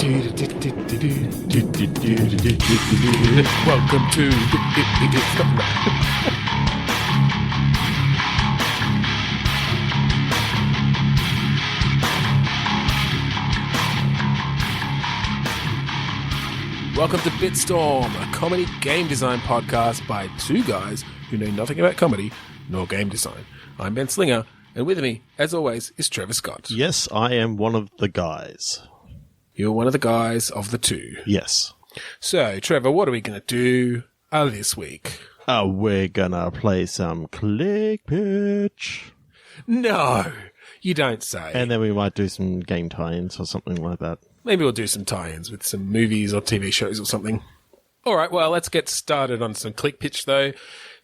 Welcome to Welcome to Bitstorm, a comedy game design podcast by two guys who know nothing about comedy nor game design. I'm Ben Slinger, and with me, as always, is Trevor Scott. Yes, I am one of the guys. You're one of the guys of the two. Yes. So, Trevor, what are we going to do this week? We're gonna play some Click Pitch. No, you don't say. And then we might do some game tie-ins or something like that. Maybe we'll do some tie-ins with some movies or TV shows or something. All right, well, let's get started on some Click Pitch, though.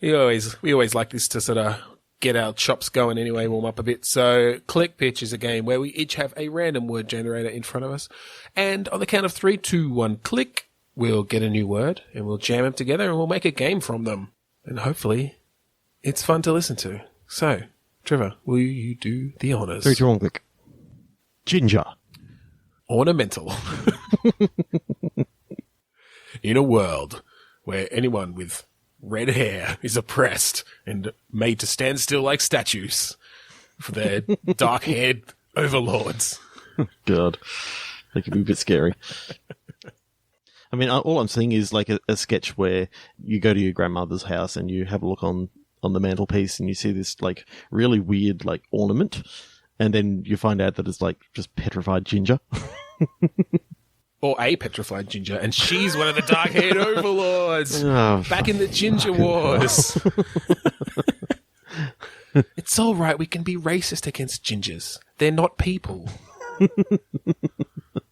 We always like this to sort of get our chops going anyway, warm up a bit. So Click Pitch is a game where we each have a random word generator in front of us. And on the count of 3, 2, 1, click, we'll get a new word and we'll jam them together and we'll make a game from them. And hopefully it's fun to listen to. So, Trevor, will you do the honours? 3, 2, 1, click. Ginger. Ornamental. In a world where anyone with red hair is oppressed and made to stand still like statues for their dark-haired overlords. God. That could be a bit scary. I mean, all I'm seeing is like a sketch where you go to your grandmother's house and you have a look on the mantelpiece and you see this like really weird like ornament. And then you find out that it's like just petrified ginger. Or a petrified ginger, and she's one of the dark-haired overlords. Oh, back in the Ginger Wars. It's all right, we can be racist against gingers. They're not people.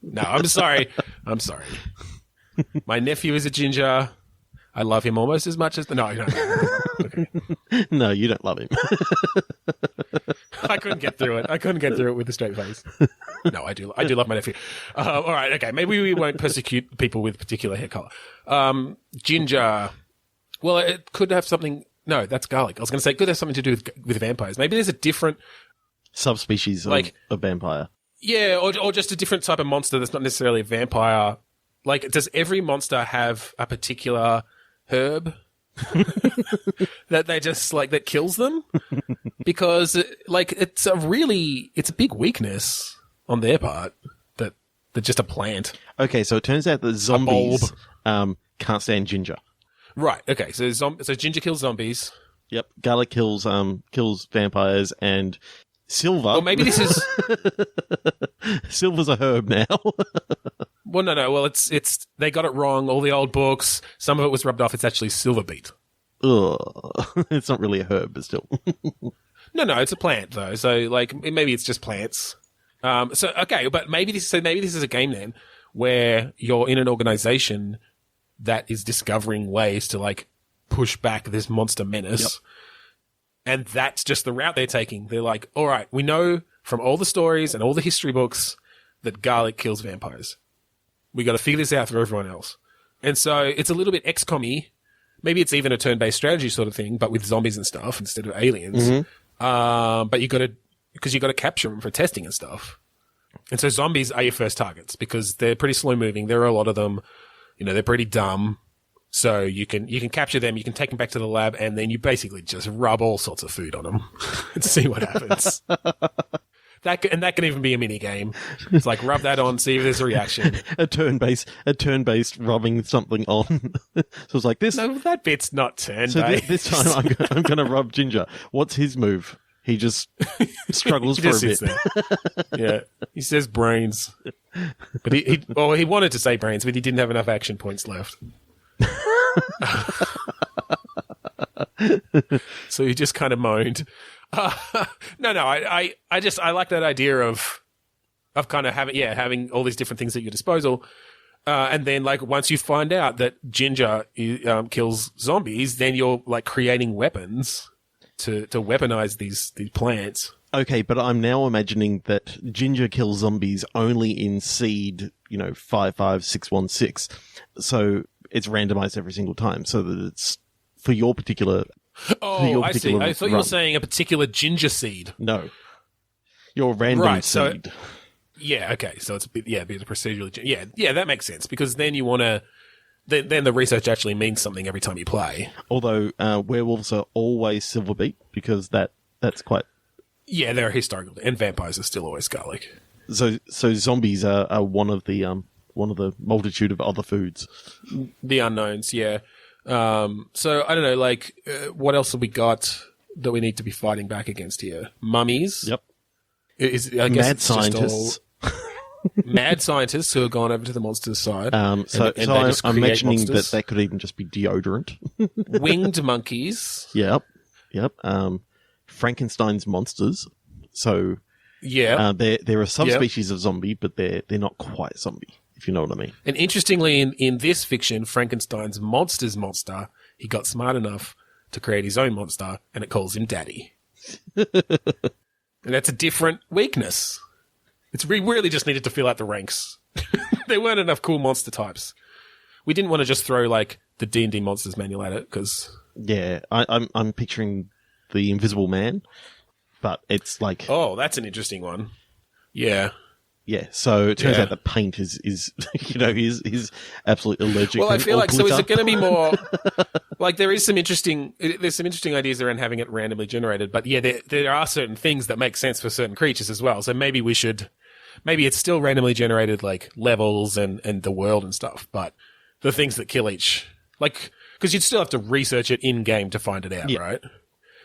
No, I'm sorry. My nephew is a ginger. I love him almost as much as... No. Okay. No, you don't love him. I couldn't get through it with a straight face. No, I do love my nephew. All right, okay. Maybe we won't persecute people with particular hair color. Ginger. Well, it could have something... No, that's garlic. I was going to say it could have something to do with vampires. Maybe there's a different... subspecies of vampire. Yeah, or just a different type of monster that's not necessarily a vampire. Like, does every monster have a particular herb that they just like that kills them? Because it's a big weakness on their part that they're just a plant. Okay, so it turns out that zombies can't stand ginger. Right. Okay. So ginger kills zombies. Yep. Garlic kills vampires, and silver. Well, maybe this is silver's a herb now. Well, no. Well, it's they got it wrong. All the old books, some of it was rubbed off. It's actually silver beet. Ugh. It's not really a herb, but still. No, it's a plant though. So like maybe it's just plants. So okay, but maybe this is a game then where you're in an organization that is discovering ways to like push back this monster menace. Yep. And that's just the route they're taking. They're like, all right, we know from all the stories and all the history books that garlic kills vampires. We got to figure this out for everyone else. And so it's a little bit X-Com-y. Maybe it's even a turn-based strategy sort of thing, but with zombies and stuff instead of aliens. Mm-hmm. But you got to capture them for testing and stuff. And so zombies are your first targets because they're pretty slow moving. There are a lot of them. You know, they're pretty dumb. So you can capture them, you can take them back to the lab, and then you basically just rub all sorts of food on them and see what happens. That can even be a mini game. It's like rub that on, see if there's a reaction. a turn-based rubbing something on. So it's like this. No, that bit's not turn-based. So this time I'm going to rub Ginger. What's his move? He just struggles for a bit. Yeah, he says brains, but he wanted to say brains, but he didn't have enough action points left. So he just kind of moaned. No, I like that idea of kind of having all these different things at your disposal, and then like once you find out that ginger kills zombies, then you're like creating weapons to weaponize these plants. Okay, but I'm now imagining that ginger kills zombies only in seed, 55616. So it's randomized every single time, so that it's for your particular. Oh, I see. I thought you were saying a particular ginger seed. No, your random seed. Yeah, okay. So it's a bit of procedurally. Yeah, that makes sense because then you want to. Then the research actually means something every time you play. Although werewolves are always silver beak because that's quite. Yeah, they're historical, and vampires are still always garlic. So zombies are one of the multitude of other foods. The unknowns, yeah. So I don't know, like, what else have we got that we need to be fighting back against here? Mummies. Yep. I guess mad scientists. Mad scientists who have gone over to the monsters' side. I'm mentioning monsters. that could even just be deodorant. Winged monkeys. Yep. Frankenstein's monsters. So yeah, there are subspecies of zombie, but they're not quite zombie, if you know what I mean. And interestingly, in this fiction, Frankenstein's monster, he got smart enough to create his own monster, and it calls him Daddy. And that's a different weakness. We really just needed to fill out the ranks. There weren't enough cool monster types. We didn't want to just throw like the D&D Monsters manual at it because I'm picturing the Invisible Man, but it's like that's an interesting one. Yeah. So it turns out that paint is is absolutely allergic. Well, I feel like glitter. So is it going to be more like there's some interesting ideas around having it randomly generated, but yeah, there are certain things that make sense for certain creatures as well. So maybe it's still randomly generated like levels and the world and stuff, but the things that kill each, like, because you'd still have to research it in game to find it out, right?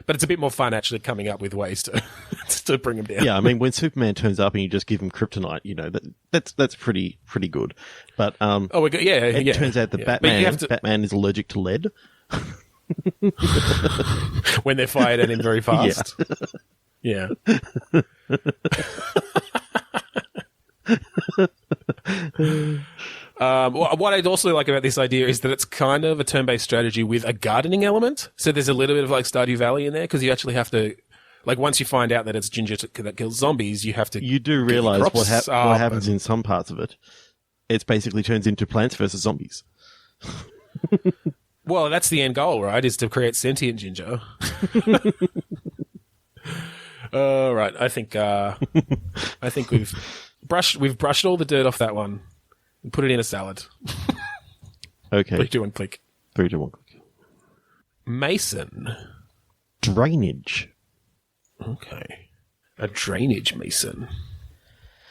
But it's a bit more fun actually coming up with ways to bring them down. Yeah, I mean, when Superman turns up and you just give him kryptonite, that's pretty good. But it turns out that Batman is allergic to lead. When they're fired at him very fast. Yeah. What I'd also like about this idea is that it's kind of a turn-based strategy with a gardening element. So there's a little bit of like Stardew Valley in there because you actually have to, like, once you find out that it's ginger that kills zombies, you have to. You do realize what happens in some parts of it. It basically turns into Plants vs Zombies. Well, that's the end goal, right? Is to create sentient ginger. All right, I think we've brushed all the dirt off that one and put it in a salad. Okay. 3, 2, 1, click. 3, 2, 1, click. Mason. Drainage. Okay. A drainage mason.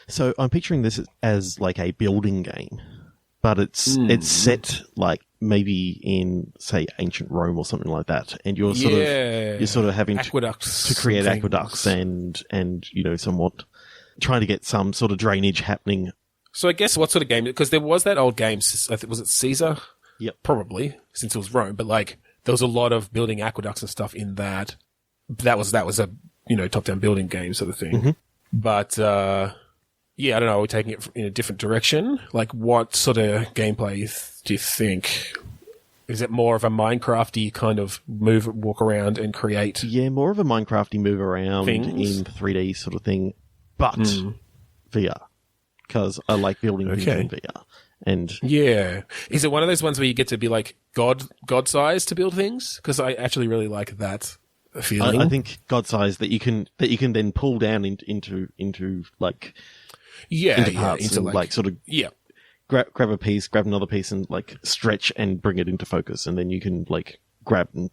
So I'm picturing this as like a building game, but it's set like maybe in, say, ancient Rome or something like that, and you're sort of having to create aqueducts and somewhat trying to get some sort of drainage happening. So I guess what sort of game? Because there was that old game. I think was it Caesar? Yep, probably since it was Rome. But like there was a lot of building aqueducts and stuff in that. That was a top-down building game sort of thing. Mm-hmm. But I don't know. We're taking it in a different direction. Like, what sort of gameplay do you think? Is it more of a Minecraft-y kind of walk around and create? Yeah, more of a Minecraft-y move around things? In 3D sort of thing, but VR. Because I like building things in VR. And yeah, is it one of those ones where you get to be like God-sized to build things? Because I actually really like that feeling. I think God-sized that you can then pull down into like parts into and like sort of grab a piece, grab another piece, and like stretch and bring it into focus, and then you can like grab and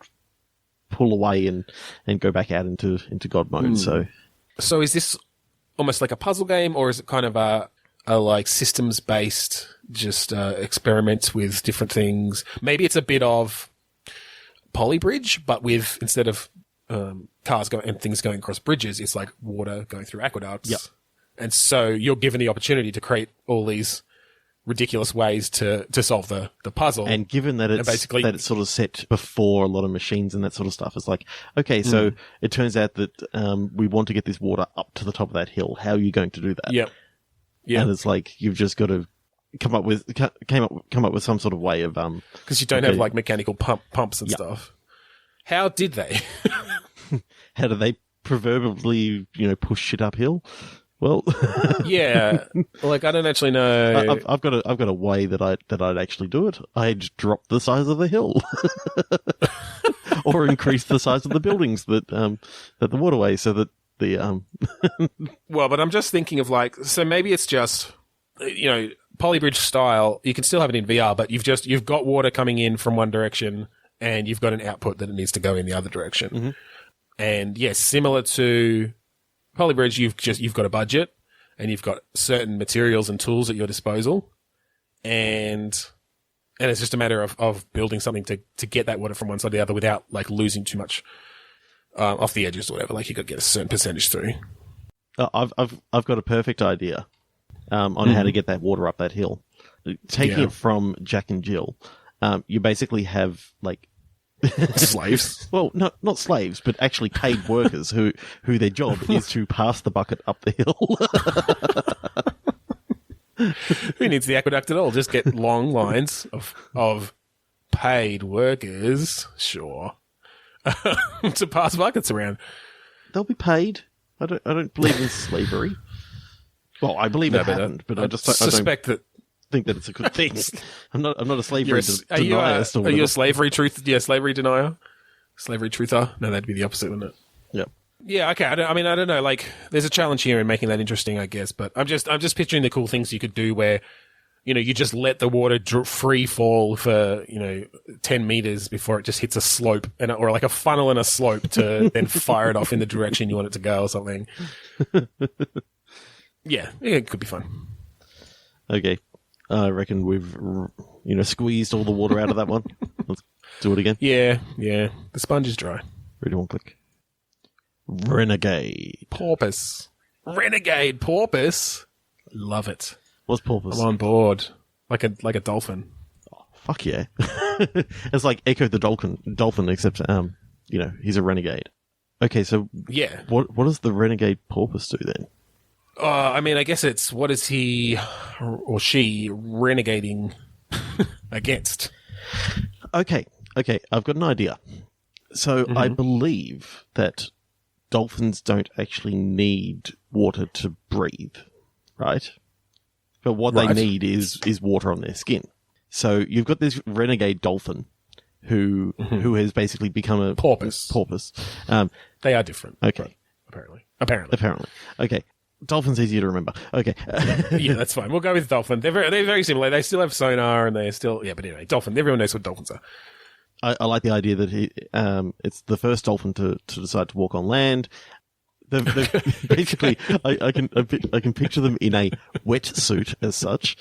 pull away and go back out into God mode. So is this almost like a puzzle game, or is it kind of a like systems based, just experiments with different things? Maybe it's a bit of Polybridge, but with instead of cars going and things going across bridges, it's like water going through aqueducts. Yep. And so you're given the opportunity to create all these ridiculous ways to solve the puzzle. And given that it's sort of set before a lot of machines and that sort of stuff, it's like, okay, so it turns out that we want to get this water up to the top of that hill. How are you going to do that? Yep. Yeah. And it's like you've just got to come up with some sort of way of because you don't have like mechanical pumps and stuff. How did they? How do they proverbially push shit uphill? Well, yeah, like I don't actually know. I've got a way that I'd actually do it. I'd drop the size of the hill, or increase the size of the buildings that the waterway, so that the Well, but I'm just thinking of like, so maybe it's just, polybridge style. You can still have it in VR, but you've got water coming in from one direction and you've got an output that it needs to go in the other direction. Mm-hmm. And yes, similar to polybridge, you've got a budget and you've got certain materials and tools at your disposal, and it's just a matter of building something to get that water from one side to the other without like losing too much off the edges or whatever. Like you got to get a certain percentage through. I've got a perfect idea on how to get that water up that hill. Taking it from Jack and Jill, you basically have like slaves. Well, not slaves, but actually paid workers who their job is to pass the bucket up the hill. Who needs the aqueduct at all? Just get long lines of paid workers, sure, to pass buckets around. They'll be paid. I don't believe in slavery. Well, I believe it happened, but I suspect that. Think that it's a good thing. I'm not a slavery denier. Are you a slavery slavery denier? Slavery truther? No, that'd be the opposite, wouldn't it? Yep. Yeah, okay. I don't know. Like, there's a challenge here in making that interesting, I guess. But I'm just picturing the cool things you could do where, you just let the water free fall for 10 meters before it just hits a slope, or like a funnel and a slope to then fire it off in the direction you want it to go or something. Yeah, it could be fun. Okay. I reckon we've, squeezed all the water out of that one. Let's do it again. Yeah. The sponge is dry. Ready, one click. Renegade. Porpoise. Renegade porpoise. Love it. What's porpoise? I'm on board. Like a dolphin. Oh, fuck yeah. It's like Echo the dolphin, except, he's a renegade. Okay, so yeah. What does the renegade porpoise do then? I guess it's what is he or she renegading against? Okay, I've got an idea. So I believe that dolphins don't actually need water to breathe, right? But what they need is water on their skin. So you've got this renegade dolphin who has basically become a porpoise. They are different. Okay. Apparently. Okay. Dolphin's easier to remember. Okay. Yeah, that's fine. We'll go with dolphin. They're very similar. They still have sonar and they're still, but anyway, dolphin. Everyone knows what dolphins are. I like the idea that it's the first dolphin to decide to walk on land. They've basically, I can picture them in a wetsuit as such.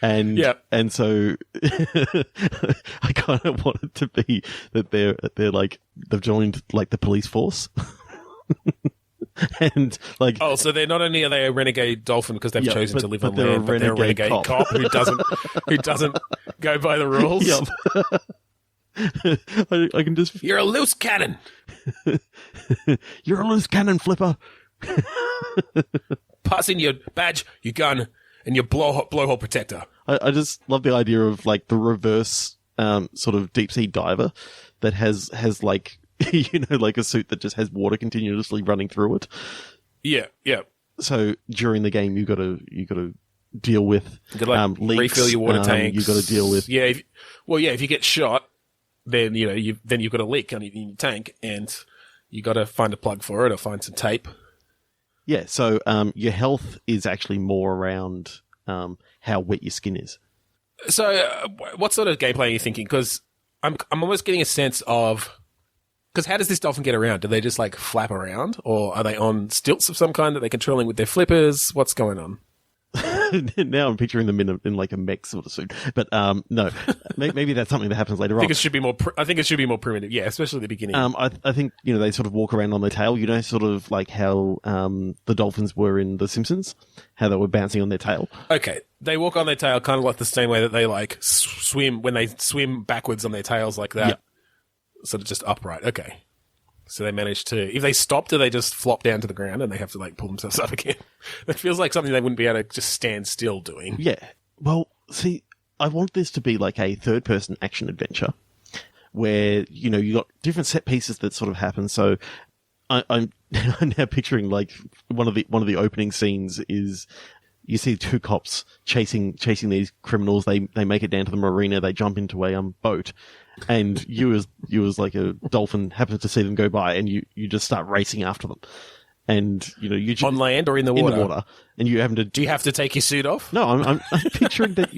And so I kind of want it to be that they're like, they've joined like the police force. And like, so they're not only are they a renegade dolphin because they've chosen to live on land, but they're a renegade cop who doesn't go by the rules. Yep. I can just. You're a loose cannon. You're a loose cannon, Flipper. Pass in your badge, your gun, and your blowhole protector. I just love the idea of like the reverse sort of deep sea diver that has like. Like a suit that just has water continuously running through it. Yeah. So during the game, you got to deal with leaks. Refill your water tanks. You got to deal with if you get shot, then you've got a leak in your tank, and you got to find a plug for it or find some tape. Yeah. So your health is actually more around how wet your skin is. So what sort of gameplay are you thinking? Because I'm almost getting a sense of. Because how does this dolphin get around? Do they just like flap around, or are they on stilts of some kind that they're controlling with their flippers? What's going on? Now I'm picturing them in like a mech sort of suit, but no, maybe that's something that happens later on. I think it should be more primitive, yeah, especially at the beginning. I think they sort of walk around on their tail, sort of like how the dolphins were in The Simpsons, how they were bouncing on their tail. Okay, they walk on their tail, kind of like the same way that they like swim when they swim backwards on their tails like that. Yep. Sort of just upright. Okay. So they manage to... If they stop, do they just flop down to the ground and they have to, like, pull themselves up again? That feels like something they wouldn't be able to just stand still doing. Yeah. Well, see, I want this to be like a third-person action adventure where, you got different set pieces that sort of happen. So I'm now picturing, like, one of the opening scenes is you see two cops chasing these criminals. They make it down to the marina. They jump into a boat, and you as like a dolphin happen to see them go by, and you just start racing after them. And you just, on land or in the water? In the water, and you having to. Do you have to take your suit off? No, I'm picturing that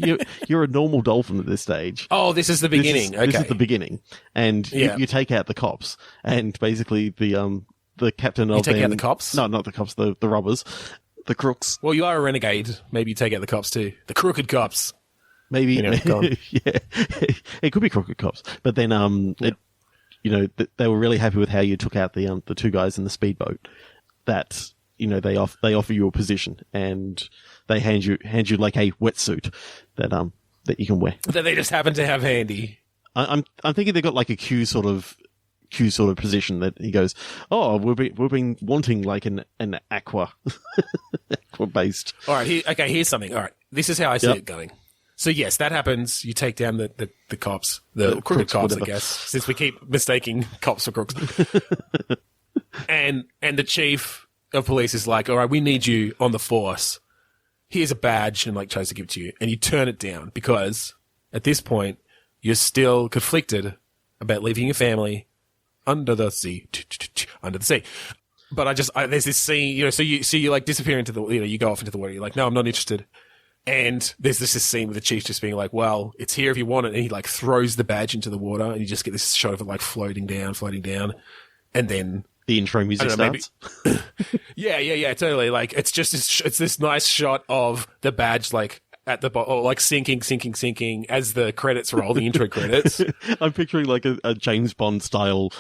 you're a normal dolphin at this stage. Oh, this is the beginning. This is the beginning, and you take out the cops, and basically the captain of you take out the cops. No, not the cops. The robbers, the crooks. Well, you are a renegade. Maybe you take out the cops too. The crooked cops. Maybe yeah, it could be crooked cops. But then they were really happy with how you took out the two guys in the speedboat. That they offer you a position, and they hand you like a wetsuit that you can wear. That they just happen to have handy. I'm thinking they got like a Q sort of position that he goes, oh, we've been wanting like an aqua based. All right, here's something. All right, this is how I see it going. So yes, that happens. You take down the cops, the crooked cops, whatever. I guess, since we keep mistaking cops for crooks. And the chief of police is like, all right, we need you on the force. Here's a badge, and like tries to give it to you, and you turn it down because at this point you're still conflicted about leaving your family under the sea, under the sea. But there's this scene, so you like disappear into the, you go off into the water. You're like, no, I'm not interested. And there's this scene with the chief just being like, well, it's here if you want it. And he like throws the badge into the water, and you just get this shot of it like floating down. And then the intro music starts. Yeah, totally. Like it's this nice shot of the badge like at the bottom, like sinking as the credits roll, the intro credits. I'm picturing like a James Bond style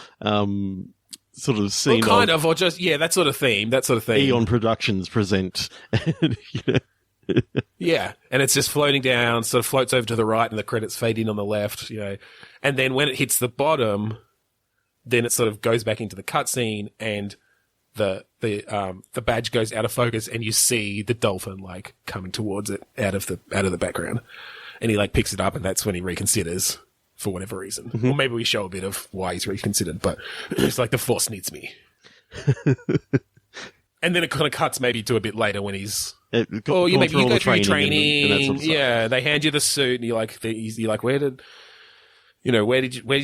sort of scene. Well, kind of, or just that sort of theme. Eon Productions present. Yeah, and it's just floating down, sort of floats over to the right, and the credits fade in on the left. And then when it hits the bottom, then it sort of goes back into the cutscene, and the badge goes out of focus, and you see the dolphin like coming towards it out of the background, and he like picks it up, and that's when he reconsiders for whatever reason. Mm-hmm. Or maybe we show a bit of why he's reconsidered, but it's like the force needs me. And then it kind of cuts maybe to a bit later when he's maybe you go through your training. And that sort of stuff. They hand you the suit, and you're like, where did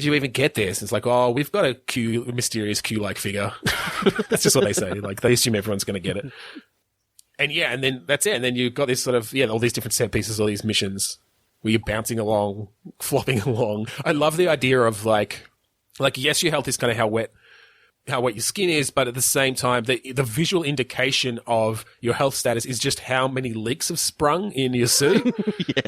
you even get this? And it's like, oh, we've got a mysterious Q-like figure. That's just what they say. Like they assume everyone's going to get it. And then that's it. And then you've got this sort of, all these different set pieces, all these missions where you're bouncing along, flopping along. I love the idea of like, yes, your health is kind of how wet your skin is, but at the same time, the visual indication of your health status is just how many leaks have sprung in your suit. Yeah.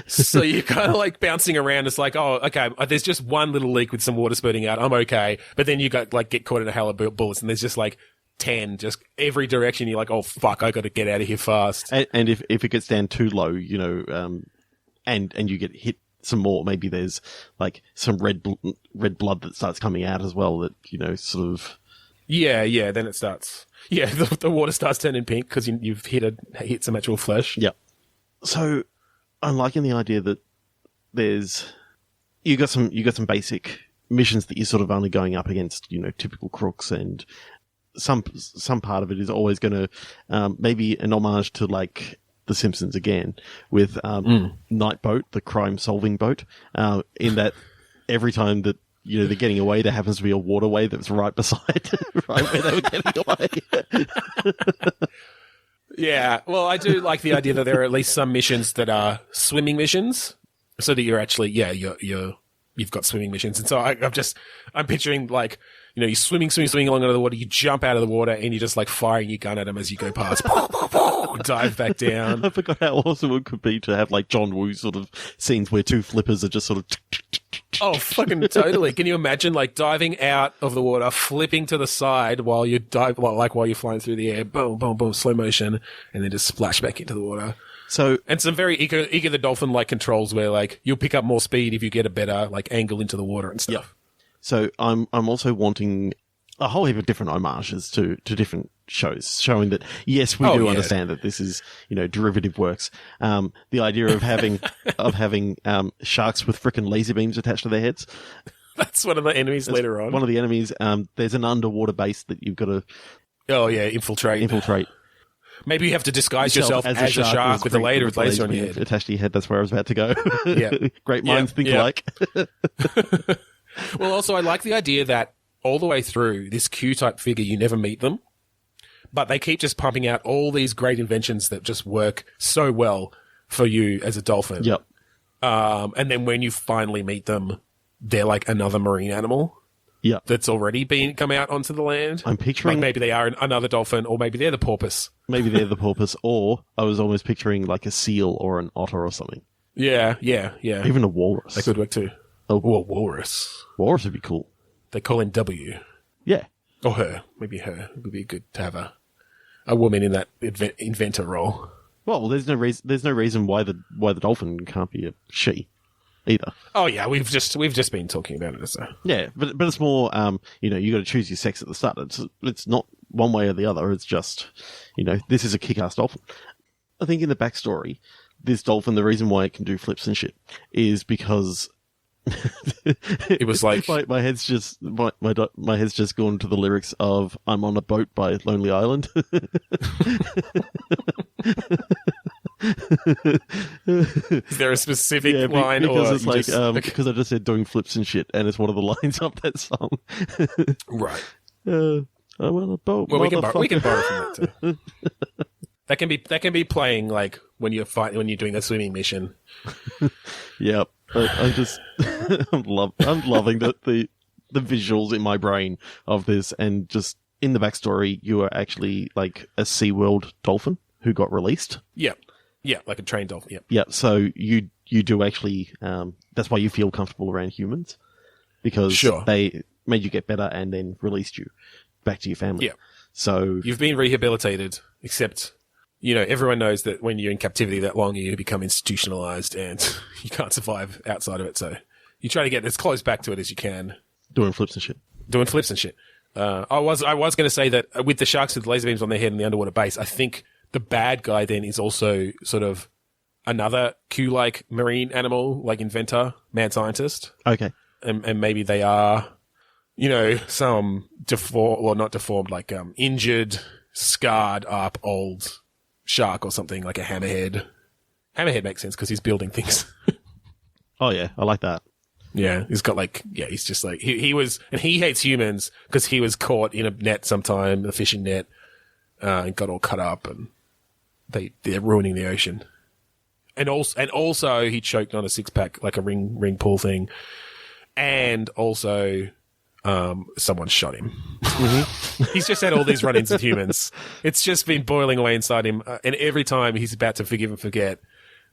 So you're kind of like bouncing around. It's like, oh, okay, there's just one little leak with some water spurting out. I'm okay. But then you get caught in a hell of bullets, and there's just like 10, just every direction. You're like, oh fuck, I got to get out of here fast. And if it gets down too low, and you get hit some more, maybe there's like some red blood that starts coming out as well, that sort of then it starts the water starts turning pink because you've hit some actual flesh. So I'm liking the idea that you got some basic missions that you're sort of only going up against typical crooks, and some part of it is always going to maybe an homage to like The Simpsons again, with Night Boat, the crime-solving boat, in that every time that they're getting away, there happens to be a waterway that's right beside right where they were getting away. Yeah, well, I do like the idea that there are at least some missions that are swimming missions, so that you're actually you've got swimming missions, and so I'm picturing like you're swimming along under the water, you jump out of the water, and you're just like firing your gun at them as you go past. Dive back down. I forgot how awesome it could be to have like John Woo sort of scenes where two flippers are just sort of. Oh, fucking totally! Can you imagine like diving out of the water, flipping to the side while you dive, while you're flying through the air, boom, boom, boom, slow motion, and then just splash back into the water. So, and some very Eager the Dolphin like controls where like you'll pick up more speed if you get a better like angle into the water and stuff. Yeah. So I'm also wanting a whole heap of different homages to different shows, showing that yes, we do understand that this is derivative works. The idea of having sharks with frickin' laser beams attached to their heads. That's one of the enemies later on. One of the enemies. There's an underwater base that you've got to. Oh yeah, infiltrate. Maybe you have to disguise yourself as a shark with a laser on your head. Attached to your head. That's where I was about to go. Yeah. Great minds think alike. Well, also, I like the idea that all the way through this Q-type figure, you never meet them, but they keep just pumping out all these great inventions that just work so well for you as a dolphin. Yep. And then when you finally meet them, they're like another marine animal. Yeah, that's already come out onto the land. I'm picturing like maybe they are another dolphin, or maybe they're the porpoise. Maybe they're the porpoise, or I was almost picturing like a seal or an otter or something. Yeah. Even a walrus. That could work too. Oh, a walrus. Walrus would be cool. They call in W. Yeah. Or her. Maybe her. It would be good to have a woman in that inventor role. Well, there's no reason why the dolphin can't be a she either. Oh yeah, we've just been talking about it. So. Yeah, but it's more, you got to choose your sex at the start. It's not one way or the other. It's just, this is a kick-ass dolphin. I think in the backstory, this dolphin, the reason why it can do flips and shit is because it was like my head's just my head's just gone to the lyrics of "I'm on a boat" by Lonely Island. Is there a specific line? Because or it's like because I just said doing flips and shit, and it's one of the lines of that song. Right. I'm on a boat. Well, we can borrow from that too. That can be playing like when you're doing a swimming mission. Yep. I just I'm loving the visuals in my brain of this, and just in the backstory, you are actually like a SeaWorld dolphin who got released. Yep. Yeah, like a trained dolphin. Yep. Yeah, so you do actually, that's why you feel comfortable around humans, because they made you get better and then released you back to your family. Yeah. So you've been rehabilitated, except, everyone knows that when you're in captivity that long, you become institutionalized and you can't survive outside of it. So you try to get as close back to it as you can. Doing flips and shit. I was going to say that with the sharks with laser beams on their head in the underwater base, I think the bad guy then is also sort of another Q-like marine animal, like inventor, mad scientist. Okay. And maybe they are, some not deformed, like injured, scarred up old shark or something, like a hammerhead. Hammerhead makes sense because he's building things. Oh yeah, I like that. Yeah, he's got he's just like, he was, and he hates humans because he was caught in a net sometime, a fishing net, and got all cut up, and they're ruining the ocean. And also he choked on a 6-pack, like a ring pull thing. And also, someone shot him. Mm-hmm. He's just had all these run-ins with humans. It's just been boiling away inside him. And every time he's about to forgive and forget,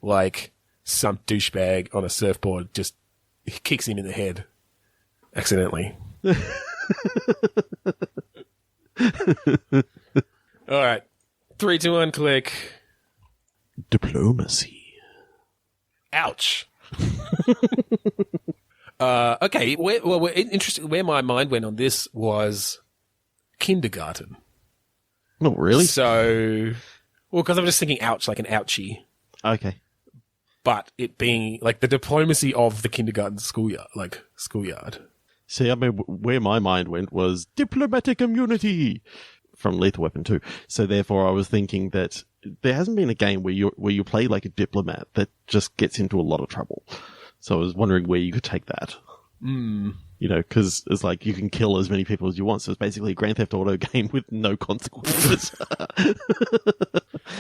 like some douchebag on a surfboard just kicks him in the head accidentally. All right. 3, 2, 1, click. Diplomacy. Ouch. Okay. Where my mind went on this was kindergarten. Oh, really? So, because I'm just thinking ouch, like an ouchie. Okay. But it being like the diplomacy of the kindergarten schoolyard. See, I mean, where my mind went was diplomatic immunity from Lethal Weapon 2. So therefore I was thinking that there hasn't been a game where you play like a diplomat that just gets into a lot of trouble. So I was wondering where you could take that. Because it's like you can kill as many people as you want. So it's basically a Grand Theft Auto game with no consequences.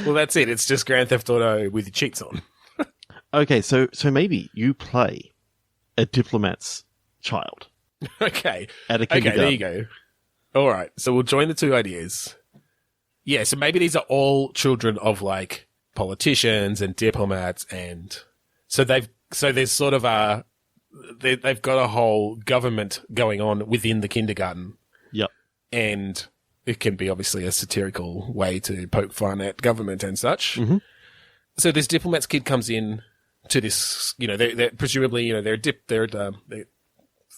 Well, that's it. It's just Grand Theft Auto with your cheats on. Okay, so maybe you play a diplomat's child. Okay. At a kindergarten. Okay, there you go. All right. So we'll join the two ideas. Yeah, so maybe these are all children of like politicians and diplomats, and so there's sort of they've got a whole government going on within the kindergarten. Yep. And it can be obviously a satirical way to poke fun at government and such. Mm-hmm. So this diplomat's kid comes in to this, they're presumably, their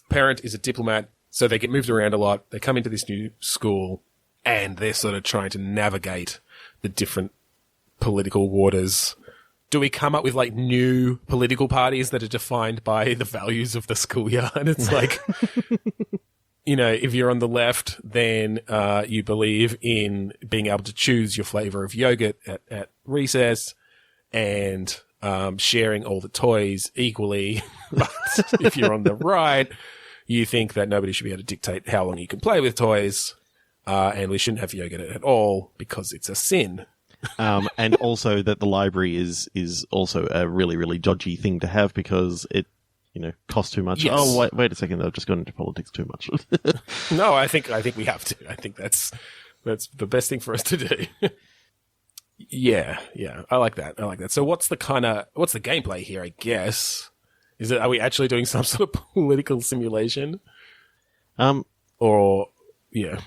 parent is a diplomat, so they get moved around a lot. They come into this new school, and they're sort of trying to navigate the different political waters. Do we come up with like new political parties that are defined by the values of the schoolyard? It's like, if you're on the left, then you believe in being able to choose your flavor of yogurt at recess and sharing all the toys equally. But if you're on the right, you think that nobody should be able to dictate how long you can play with toys, and we shouldn't have yogurt at all because it's a sin. And also that the library is also a really, really dodgy thing to have because it, costs too much. Yes. Oh, wait a second. I've just gone into politics too much. No, I think we have to. I think that's the best thing for us to do. Yeah. I like that. So what's the gameplay here, I guess? Are we actually doing some sort of political simulation? Or, yeah.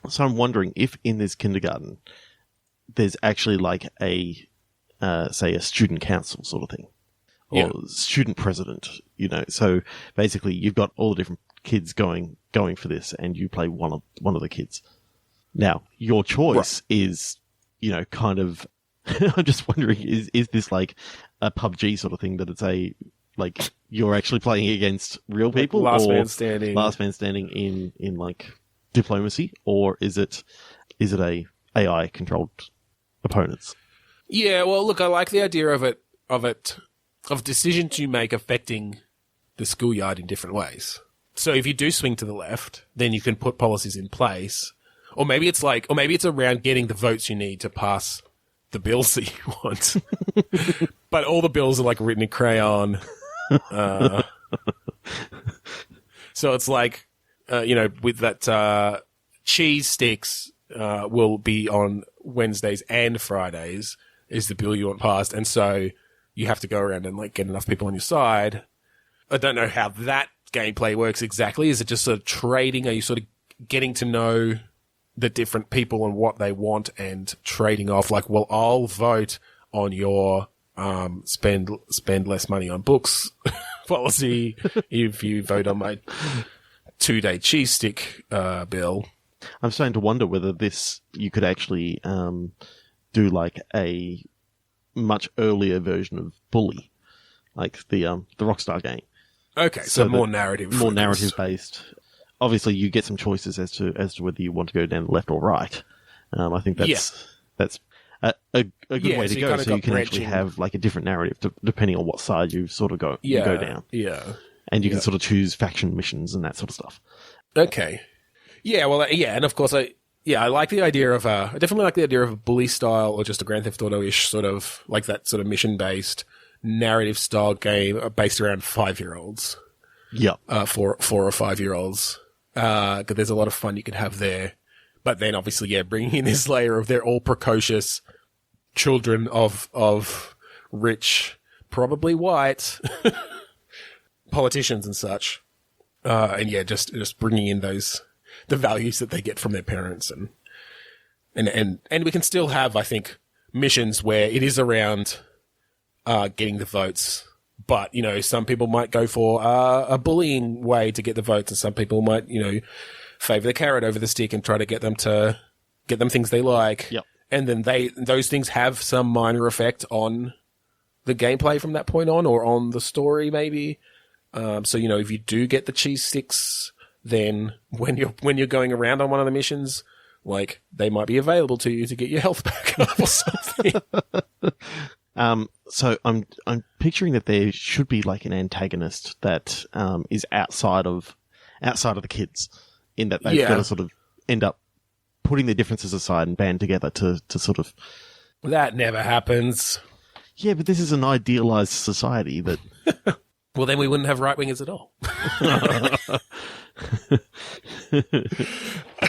So I'm wondering if in this kindergarten, there's actually like say a student council sort of thing. Or student president, So basically you've got all the different kids going for this and you play one of the kids. Now, your choice is, kind of, I'm just wondering, is this like a PUBG sort of thing that it's like you're actually playing against real people? Last or man standing. Last man standing in like diplomacy? Or is it a AI controlled opponents? Yeah, well, look, I like the idea of decisions you make affecting the schoolyard in different ways. So if you do swing to the left, then you can put policies in place. Or maybe it's around getting the votes you need to pass the bills that you want. But all the bills are like written in crayon. So it's like, with that, cheese sticks, will be on Wednesdays and Fridays is the bill you want passed. And so you have to go around and like get enough people on your side. I don't know how that gameplay works exactly. Is it just sort of trading? Are you sort of getting to know the different people and what they want and trading off like, well, I'll vote on your spend less money on books policy if you vote on my 2-day cheese stick bill. I'm starting to wonder whether you could actually do like a much earlier version of Bully, like the Rockstar game. Okay, so more narrative. More narrative based. Obviously, you get some choices as to whether you want to go down the left or right. I think that's a good way to go. So you can actually have like a different narrative depending on what side you sort of you go down. Yeah, and you can sort of choose faction missions and that sort of stuff. Okay. Yeah. Well. Yeah. And of course, I like the idea of I definitely like the idea of a Bully style or just a Grand Theft Auto-ish sort of like that sort of mission based narrative style game based around 5-year-olds. Yeah. 4 or 5-year-olds. Cause there's a lot of fun you could have there. But then obviously, bringing in this layer of they're all precocious children of rich, probably white politicians and such. And just bringing in the values that they get from their parents and we can still have, I think, missions where it is around, getting the votes. But, some people might go for a bullying way to get the votes and some people might, favor the carrot over the stick and try to get them things they like. Yep. And then those things have some minor effect on the gameplay from that point on or on the story maybe. So, if you do get the cheese sticks, then when you're going around on one of the missions, like they might be available to you to get your health back up or something. So I'm picturing that there should be like an antagonist that is outside of the kids, in that they've got to sort of end up putting their differences aside and band together to sort of. That never happens. Yeah, but this is an idealized society that. Well, then we wouldn't have right wingers at all.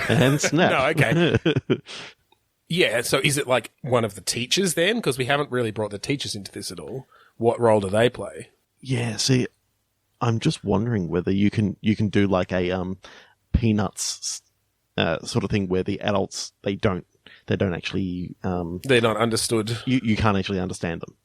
And snap. No, okay. Yeah, so is it like one of the teachers then? Because we haven't really brought the teachers into this at all. What role do they play? Yeah, see, I'm just wondering whether you can do like a Peanuts sort of thing where the adults they don't actually they're not understood. You can't actually understand them.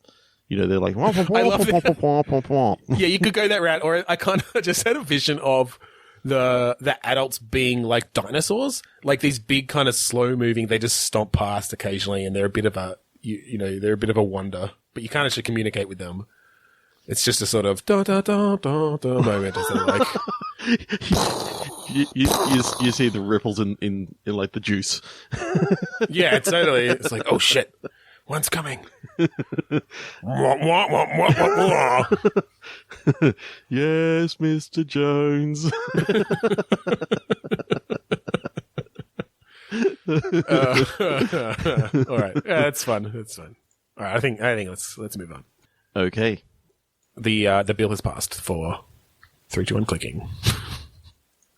They're like I love that. Yeah, you could go that route, or I kind of just had a vision of the adults being like dinosaurs, like these big kind of slow moving. They just stomp past occasionally, and they're a bit of a they're a bit of a wonder, but you can't actually communicate with them. It's just a sort of da da da da da moment as they're like. You see the ripples in like the juice. Yeah, totally. It's like, oh shit, one's coming. Yes, Mr. Jones. All right, that's fun. That's fun. All right, I think let's move on. Okay. The bill has passed for 3, 2, 1 clicking.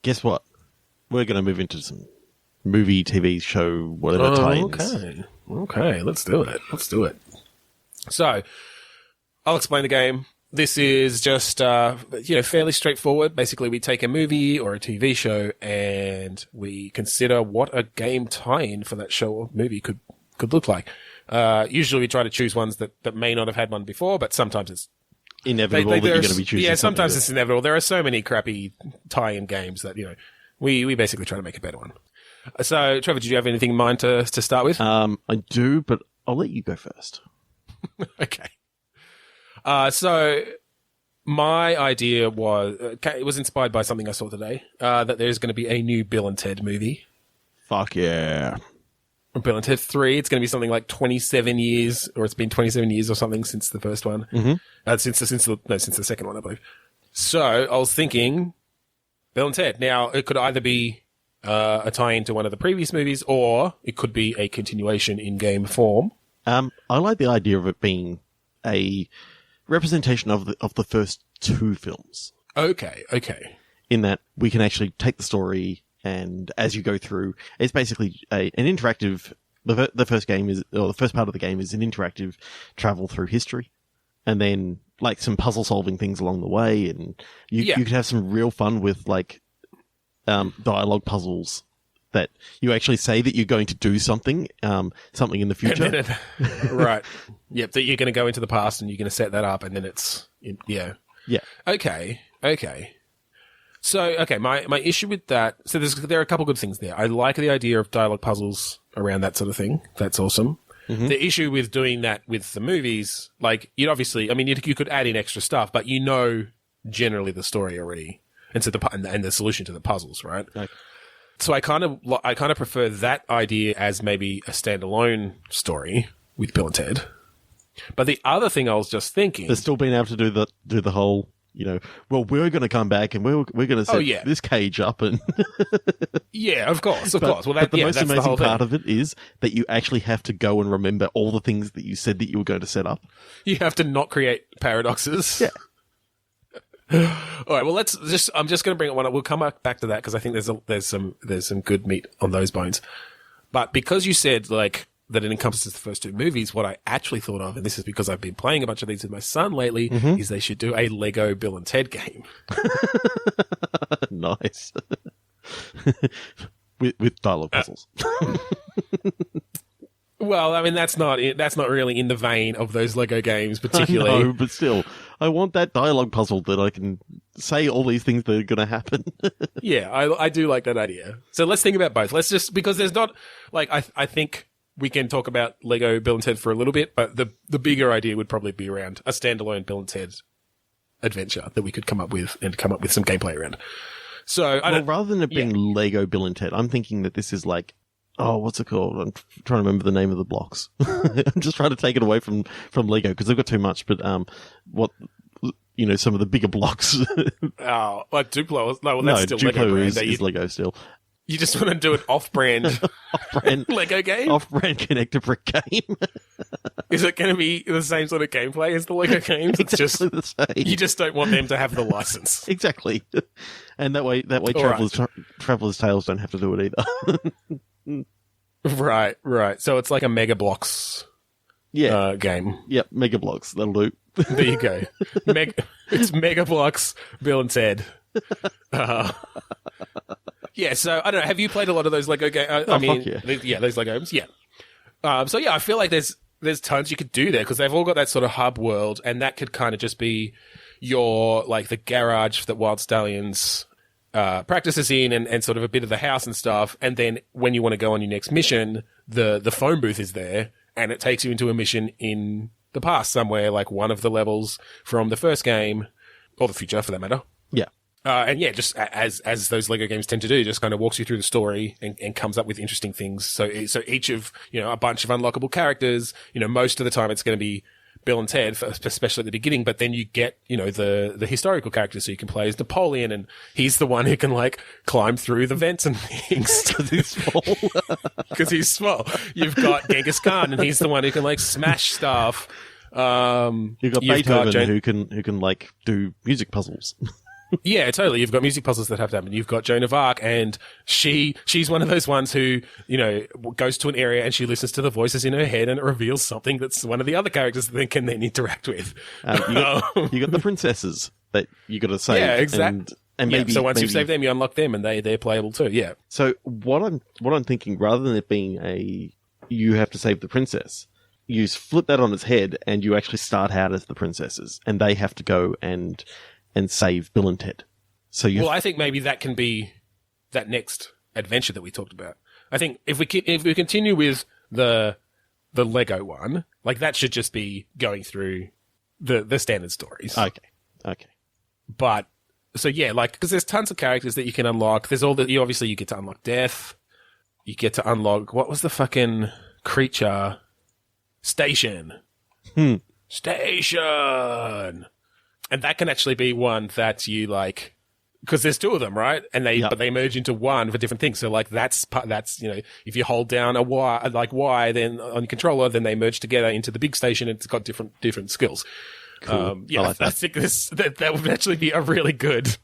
Guess what? We're going to move into some movie, TV show, whatever tie-ins. Okay, let's do it. So, I'll explain the game. This is just, fairly straightforward. Basically, we take a movie or a TV show and we consider what a game tie-in for that show or movie could look like. Usually we try to choose ones that may not have had one before, but sometimes it's inevitable that you're going to be choosing. Yeah, sometimes it's inevitable. There are so many crappy tie-in games that, we basically try to make a better one. So, Trevor, did you have anything in mind to start with? I do, but I'll let you go first. Okay. So my idea was, it was inspired by something I saw today, that there's going to be a new Bill and Ted movie. Fuck yeah. Bill and Ted 3. It's going to be something like 27 years, or it's been 27 years or something since the first one. Mm-hmm. Since the second one, I believe. So I was thinking Bill and Ted. Now, it could either be a tie-in to one of the previous movies, or it could be a continuation in game form. I like the idea of it being a representation of the first 2 films. Okay. In that we can actually take the story, and as you go through, it's basically an interactive. The first game is, or the first part of the game is an interactive travel through history, and then like some puzzle solving things along the way, and you could have some real fun with like dialogue puzzles that you actually say that you're going to do something in the future. Right. Yep. That you're going to go into the past and you're going to set that up, and then it's yeah. Okay. So, my issue with that, so there are a couple good things there. I like the idea of dialogue puzzles around that sort of thing. That's awesome. Mm-hmm. The issue with doing that with the movies, like, you'd obviously, you could add in extra stuff, but generally the story already, and so and the solution to the puzzles, right? Okay. So I kind of prefer that idea as maybe a standalone story with Bill and Ted. But the other thing I was just thinking, they're still being able to do the whole, well, we're going to come back and we're going to set this cage up and yeah, of course. Well, but the most amazing part of it is that you actually have to go and remember all the things that you said that you were going to set up. You have to not create paradoxes. Yeah. All right. Well, I'm just going to bring it one up. We'll come back to that because I think there's some good meat on those bones. But because you said like that it encompasses the first 2 movies, what I actually thought of, and this is because I've been playing a bunch of these with my son lately, is they should do a Lego Bill and Ted game. Nice. with dialogue puzzles. Well, that's not really in the vein of those Lego games, particularly. I know, but still, I want that dialogue puzzle that I can say all these things that are going to happen. Yeah, I do like that idea. So let's think about both. Let's just, because there's not, like, I think we can talk about Lego Bill and Ted for a little bit, but the bigger idea would probably be around a standalone Bill and Ted adventure that we could come up with some gameplay around. So, rather than it being Lego Bill and Ted, I'm thinking that this is like, what's it called? I'm trying to remember the name of the blocks. I'm just trying to take it away from Lego because they've got too much. But some of the bigger blocks. Like Duplo? No, well, that's still Duplo Lego brand. is Lego still. You just want to do an off-brand Lego game? Off-brand connector brick game. Is it going to be the same sort of gameplay as the Lego games? It's exactly the same. You just don't want them to have the license. Exactly. And that way Traveller's Tales don't have to do it either. Right. So it's like a Mega Bloks game. Yep, Mega Bloks. That'll do. There you go. It's Mega Bloks, Bill and Ted. Yeah, so I don't know. Have you played a lot of those Lego games? Fuck yeah. Those Lego games. Yeah. I feel like there's tons you could do there because they've all got that sort of hub world, and that could kind of just be your like the garage that Wild Stallions practices in, and sort of a bit of the house and stuff. And then when you want to go on your next mission, the phone booth is there, and it takes you into a mission in the past somewhere, like one of the levels from the first game or the future for that matter. Yeah. And yeah, just as those Lego games tend to do, just kind of walks you through the story and comes up with interesting things. So each of, a bunch of unlockable characters, most of the time it's going to be Bill and Ted, especially at the beginning, but then you get, the historical characters, so you can play as Napoleon, and he's the one who can, climb through the vents and things. Because he's small. Because he's small. You've got Genghis Khan, and he's the one who can, smash stuff. You've got Beethoven who can do music puzzles. Yeah, totally. You've got music puzzles that have to happen. You've got Joan of Arc, and she's one of those ones who, goes to an area and she listens to the voices in her head and it reveals something that's one of the other characters that they can then interact with. You got the princesses that you got to save. Yeah, exactly. And maybe, so once you've saved them, you unlock them, and they're playable too. Yeah. So what I'm thinking, rather than it being you have to save the princess, you flip that on its head, and you actually start out as the princesses, and they have to go and save Bill and Ted. So I think maybe that can be that next adventure that we talked about. I think if we continue with the Lego one, that should just be going through the standard stories. Okay. But so yeah, because there's tons of characters that you can unlock. There's all you get to unlock death. You get to unlock, what was the fucking creature? Station. Station. And that can actually be one that you because there's two of them, right? And but they merge into one for different things. So that's if you hold down a Y, then on your controller, then they merge together into the big station, and it's got different skills. Cool. I think that would actually be a really good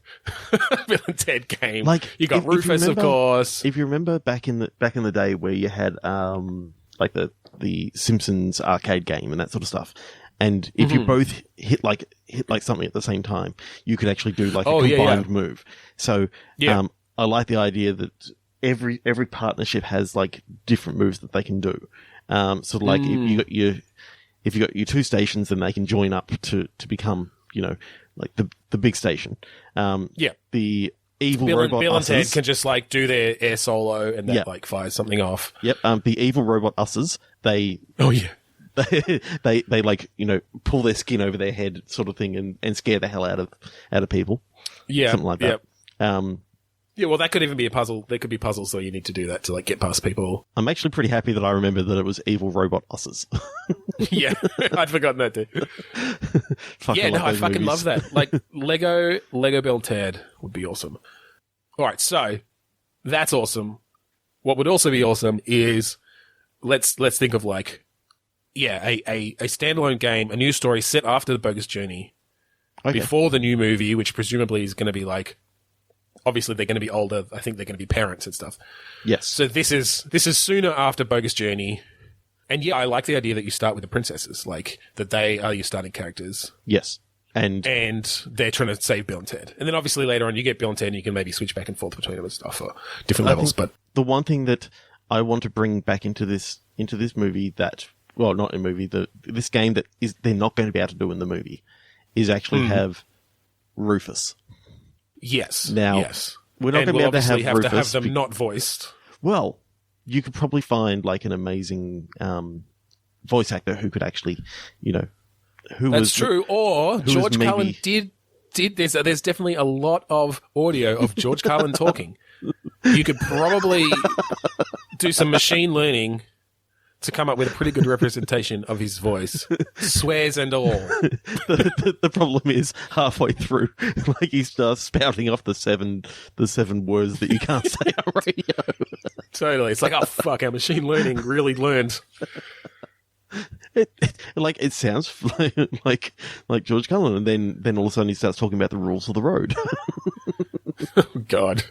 Bill and Ted game. You got Rufus, of course. If you remember back in the day where you had the Simpsons arcade game and that sort of stuff. And if you both hit something at the same time, you could actually do a combined move. So, I like the idea that every partnership has different moves that they can do. If you got your two stations, then they can join up to become, the big station. The evil robot Bill and usses, Ted can just do their air solo and that fires something off. Yep. The evil robot usses, they they pull their skin over their head sort of thing and scare the hell out of people. Yeah. Something like that. Well, that could even be a puzzle. There could be puzzles where you need to do that to get past people. I'm actually pretty happy that I remember that it was evil robot usses. Yeah, I'd forgotten that too. I fucking love that. Lego Bill and Ted would be awesome. All right, so that's awesome. What would also be awesome is let's think of a standalone game, a new story set after the Bogus Journey, before the new movie, which presumably is going to be obviously they're going to be older. I think they're going to be parents and stuff. Yes. So this is sooner after Bogus Journey. And yeah, I like the idea that you start with the princesses, that they are your starting characters. Yes. And they're trying to save Bill and Ted. And then obviously later on you get Bill and Ted and you can maybe switch back and forth between them and stuff for different levels. But the one thing that I want to bring back into this movie not a movie, this game that they're not going to be able to do in the movie is actually have Rufus. Yes. Now, yes. We're not going to be able to have Rufus. To have them not voiced. Well, you could probably find an amazing voice actor who could actually, That's true. Or George Carlin did. There's definitely a lot of audio of George Carlin talking. You could probably do some machine learning to come up with a pretty good representation of his voice, swears and all. The problem is halfway through, he starts spouting off the seven words that you can't say on radio. Totally, it's oh fuck, our machine learning really learned. It sounds like George Cullen, and then all of a sudden he starts talking about the rules of the road. Oh, God.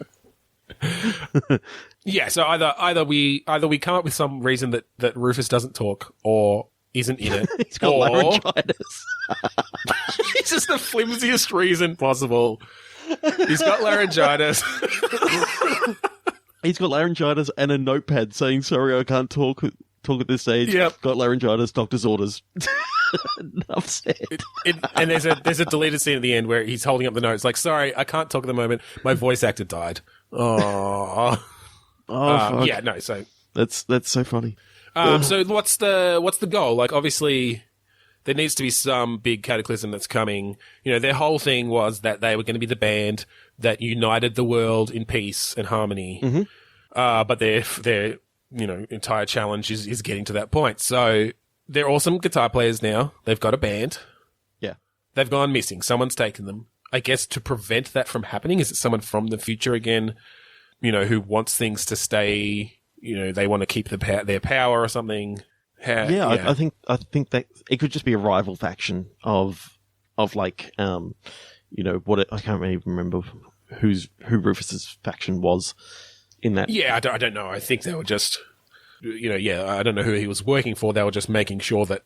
Yeah, so either we come up with some reason that Rufus doesn't talk or isn't in it. He's got laryngitis. It's just the flimsiest reason possible. He's got laryngitis. He's got laryngitis and a notepad saying, "Sorry, I can't talk at this stage. Yep. Got laryngitis, doctor's orders." Enough said. And there's a deleted scene at the end where he's holding up the notes sorry, I can't talk at the moment. My voice actor died. Oh. Fuck. Yeah, no, so that's so funny. So what's the goal? Obviously there needs to be some big cataclysm that's coming. You know, their whole thing was that they were going to be the band that united the world in peace and harmony. Mm-hmm. But their entire challenge is getting to that point. So they're awesome guitar players now. They've got a band. Yeah. They've gone missing. Someone's taken them. I guess to prevent that from happening, is it someone from the future again, who wants things to stay, they want to keep their power or something? I think that it could just be a rival faction of like, I can't really remember who Rufus's faction was in that. Yeah, I don't know. I think they were just, I don't know who he was working for. They were just making sure that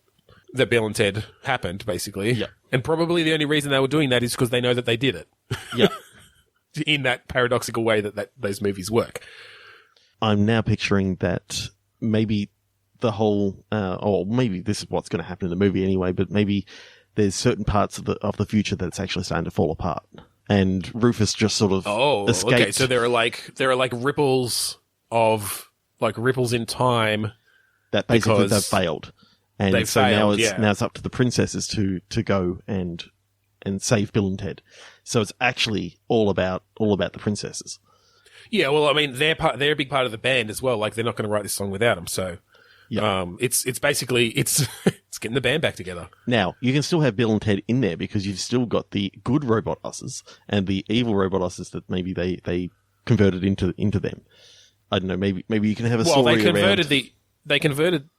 Bill and Ted happened, basically. Yeah. And probably the only reason they were doing that is because they know that they did it. Yeah. In that paradoxical way that those movies work. I'm now picturing that maybe the whole, or maybe this is what's going to happen in the movie anyway, but maybe there's certain parts of the future that's actually starting to fall apart. And Rufus just sort of escaped. Okay. So there are like ripples in time that basically they've failed. And they've so failed, now it's up to the princesses to go and save Bill and Ted. So it's actually all about the princesses. Yeah, well, I mean, they're a big part of the band as well. Like, they're not going to write this song without them. So, it's basically it's getting the band back together. Now you can still have Bill and Ted in there because you've still got the good robot usses and the evil robot usses that maybe they converted into them. I don't know. Maybe you can have a story they converted around. They converted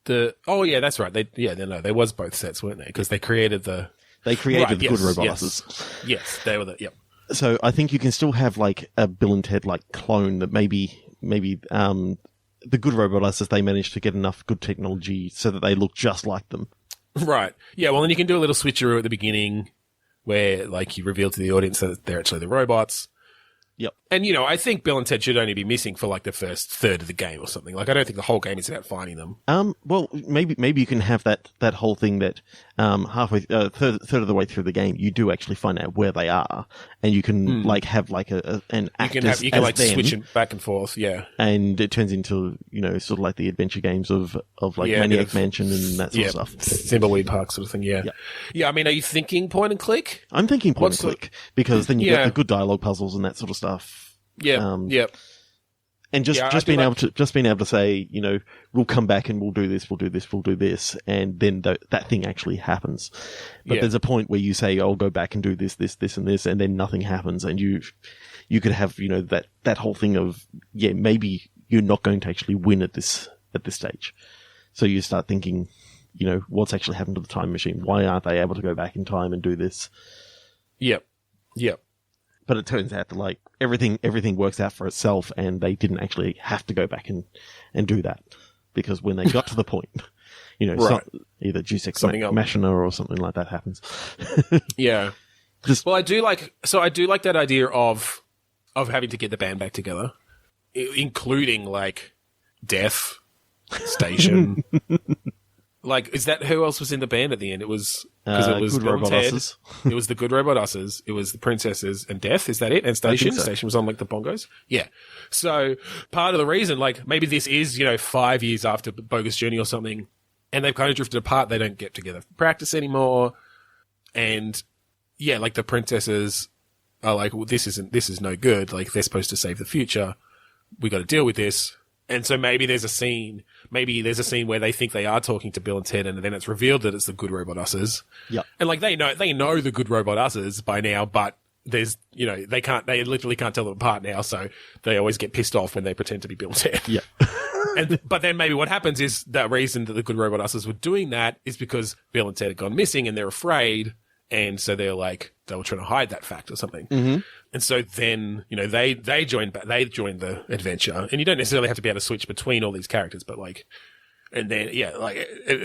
the. Oh yeah, that's right. There was both sets, weren't they? Because they created the. They created the good robot yes. usses. Yes, they were the. Yep. So I think you can still have like a Bill and Ted like clone that maybe the good robot usses, they managed to get enough good technology so that they look just like them. Right. Yeah. Well, then you can do a little switcheroo at the beginning where like you reveal to the audience that they're actually the robots. Yep. And, I think Bill and Ted should only be missing for like the first third of the game or something. Like, I don't think the whole game is about finding them. Well, maybe you can have that whole thing that, halfway, third of the way through the game, you do actually find out where they are, and you can like have like an act you can like them, switch it back and forth. Yeah. And it turns into, sort of like the adventure games of like Maniac Mansion and that sort of stuff. Thimbleweed Park sort of thing. Yeah. Yeah. I mean, are you thinking point and click? I'm thinking point and click because then you get the good dialogue puzzles and that sort of stuff. Yeah. And just being able to say, we'll come back and we'll do this, and then that thing actually happens. But there's a point where you say, "I'll go back and do this, and this," and then nothing happens, and you could have, that whole thing of, maybe you're not going to actually win at this stage. So you start thinking, what's actually happened to the time machine? Why aren't they able to go back in time and do this? Yep. But it turns out that like everything works out for itself, and they didn't actually have to go back and do that because when they got to the point, right. Either Deus Ex Machina or something like that happens. Yeah. Well, I do like that idea of having to get the band back together, including like Death, Station. Like, is that who else was in the band at the end? It was because it was good Bill and robot Ted. usses. It was the good robot usses. It was the princesses and Death. Is that it? And Station. So. Station was on like the bongos. Yeah. So part of the reason, like maybe this is 5 years after Bogus Journey or something, and they've kind of drifted apart. They don't get together for practice anymore, and like the princesses are like, well, this is no good. Like they're supposed to save the future. We got to deal with this. And so maybe there's a scene where they think they are talking to Bill and Ted, and then it's revealed that it's the good robot usses. Yeah. And like they know the good robot usses by now, but there's they literally can't tell them apart now, so they always get pissed off when they pretend to be Bill and Ted. Yeah. But then maybe what happens is that reason that the good robot usses were doing that is because Bill and Ted had gone missing and they're afraid, and so they were trying to hide that fact or something. Mm-hmm. And so then, they joined the adventure, and you don't necessarily have to be able to switch between all these characters, but and then,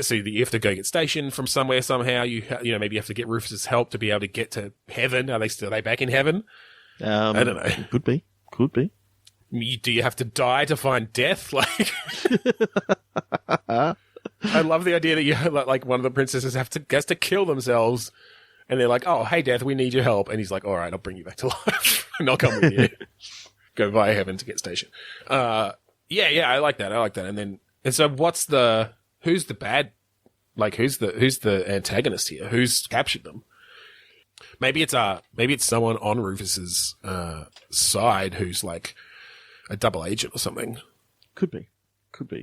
so you have to go get Station from somewhere somehow. Maybe you have to get Rufus's help to be able to get to heaven. Are they back in heaven? I don't know. Could be. Do you have to die to find Death? I love the idea that you like one of the princesses has to kill themselves. And they're like, "Oh, hey, Death, we need your help." And he's like, "All right, I'll bring you back to life, and I'll come with you. Go via heaven to get Station." I like that. And so who's the bad Like, who's the antagonist here? Who's captured them? Maybe it's someone on Rufus's side who's like a double agent or something. Could be.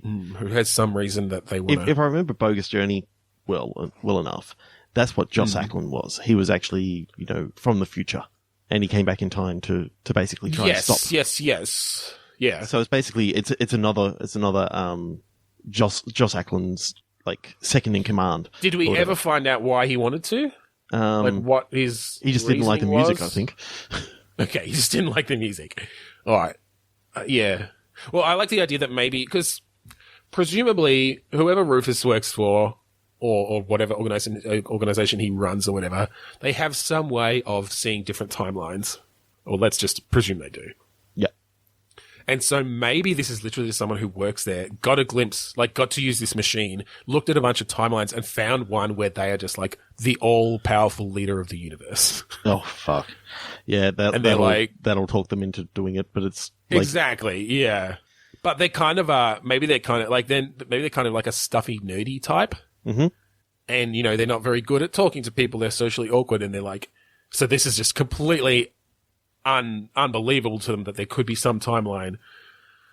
Who has some reason that they want to... If I remember Bogus Journey well enough, that's what Joss Ackland was. He was actually, from the future. And he came back in time to basically try and stop. Yes. Yeah. So it's basically, it's another Joss Ackland's, like, second in command. Did we ever find out why he wanted to? What his he just didn't like the music, I think. Okay, he just didn't like the music. All right. Yeah. Well, I like the idea that maybe, because presumably whoever Rufus works for, or whatever organization he runs or whatever, they have some way of seeing different timelines. Or let's just presume they do. Yeah. And so maybe this is literally someone who works there, got a glimpse, like got to use this machine, looked at a bunch of timelines and found one where they are just like the all-powerful leader of the universe. Oh, fuck. Yeah, that'll talk them into doing it, but it's... like, exactly, yeah. But they kind of are, maybe they're kind of like a stuffy, nerdy type. Mm-hmm. And, they're not very good at talking to people. They're socially awkward and they're like, so this is just completely unbelievable to them that there could be some timeline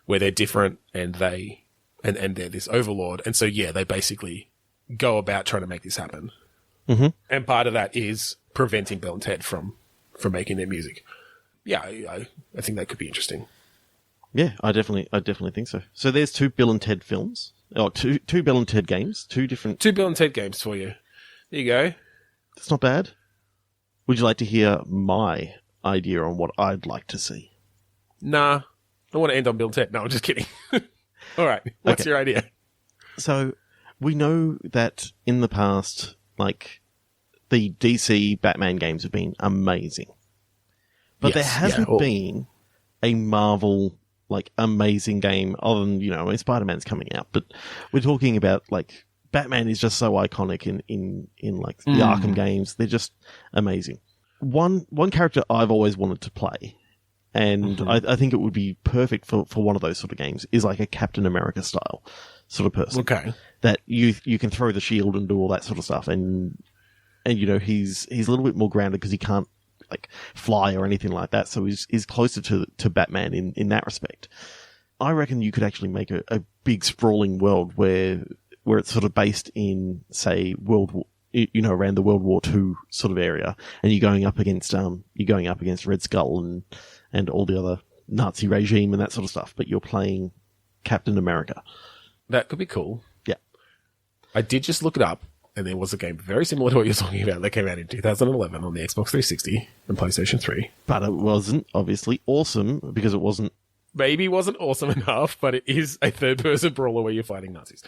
where they're different and they're this overlord. And so, yeah, they basically go about trying to make this happen. Mm-hmm. And part of that is preventing Bill and Ted from making their music. Yeah, I think that could be interesting. Yeah, I definitely think so. So there's two Bill and Ted films. Oh, two Bill and Ted games. Two Bill and Ted games for you. There you go. That's not bad. Would you like to hear my idea on what I'd like to see? Nah. I want to end on Bill and Ted. No, I'm just kidding. All right. What's your idea? So we know that in the past, like, the DC Batman games have been amazing. But there hasn't been a Marvel, like, amazing game other than, Spider-Man's coming out. But we're talking about, like, Batman is just so iconic in like, the Arkham games. They're just amazing. One character I've always wanted to play, and I think it would be perfect for one of those sort of games, is like a Captain America style sort of person. Okay. That you can throw the shield and do all that sort of stuff. And he's a little bit more grounded because he can't, like, fly or anything like that. So he's closer to Batman in that respect. I reckon you could actually make a big sprawling world where it's sort of based in, say, around the World War II sort of area, and you're going up against Red Skull and all the other Nazi regime and that sort of stuff, but you're playing Captain America. That could be cool. Yeah. I did just look it up, and there was a game very similar to what you're talking about that came out in 2011 on the Xbox 360 and PlayStation 3. But it wasn't, obviously, awesome, because it wasn't... Maybe wasn't awesome enough, but it is a third-person brawler where you're fighting Nazis.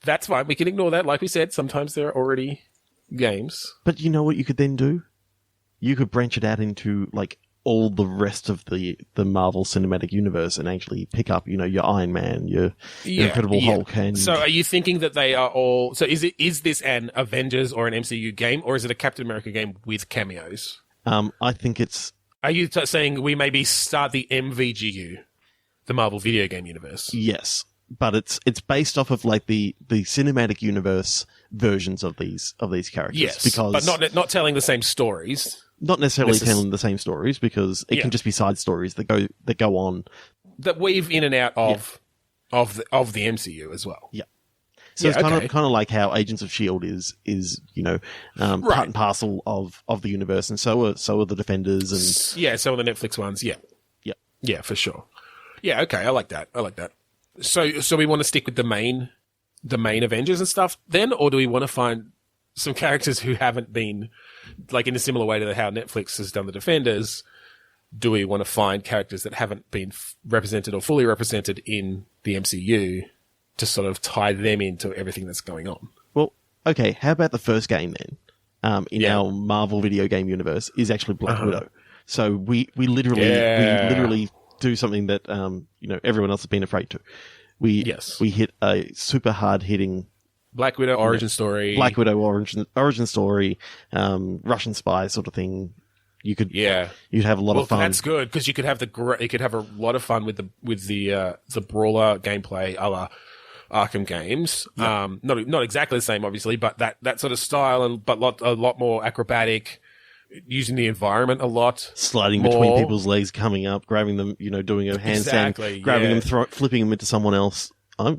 That's fine. We can ignore that. Like we said, sometimes there are already games. But you know what you could then do? You could branch it out into, like, all the rest of the Marvel Cinematic Universe and actually pick up, your Iron Man, your Incredible Hulk. And... So are you thinking that they are all... So is this an Avengers or an MCU game, or is it a Captain America game with cameos? I think it's... Are you saying we maybe start the MVGU, the Marvel Video Game Universe? Yes. But it's based off of, like, the cinematic universe versions of these characters. Yes, because but not telling the same stories. Not necessarily telling the same stories, because it can just be side stories that go on that weave in and out of the MCU as well. Yeah. So it's kind of like how Agents of S.H.I.E.L.D. is part and parcel of the universe, and so are the Defenders, and so are the Netflix ones. Yeah, for sure. Yeah, okay, I like that. So we want to stick with the main Avengers and stuff then, or do we want to find some characters who haven't been, like, in a similar way to how Netflix has done the Defenders? Do we want to find characters that haven't been represented or fully represented in the MCU to sort of tie them into everything that's going on? Well, okay, how about the first game then? In our Marvel video game universe is actually Black Widow. So we literally do something that everyone else has been afraid to. We hit a super hard hitting Black Widow origin story. Origin story, Russian spy sort of thing. You'd have a lot of fun. That's good, because you could have a lot of fun with the brawler gameplay, a la Arkham games. Not exactly the same, obviously, but that sort of style, but a lot more acrobatic, using the environment a lot. Sliding between people's legs, coming up, grabbing them, doing a handstand, grabbing them, flipping them into someone else. A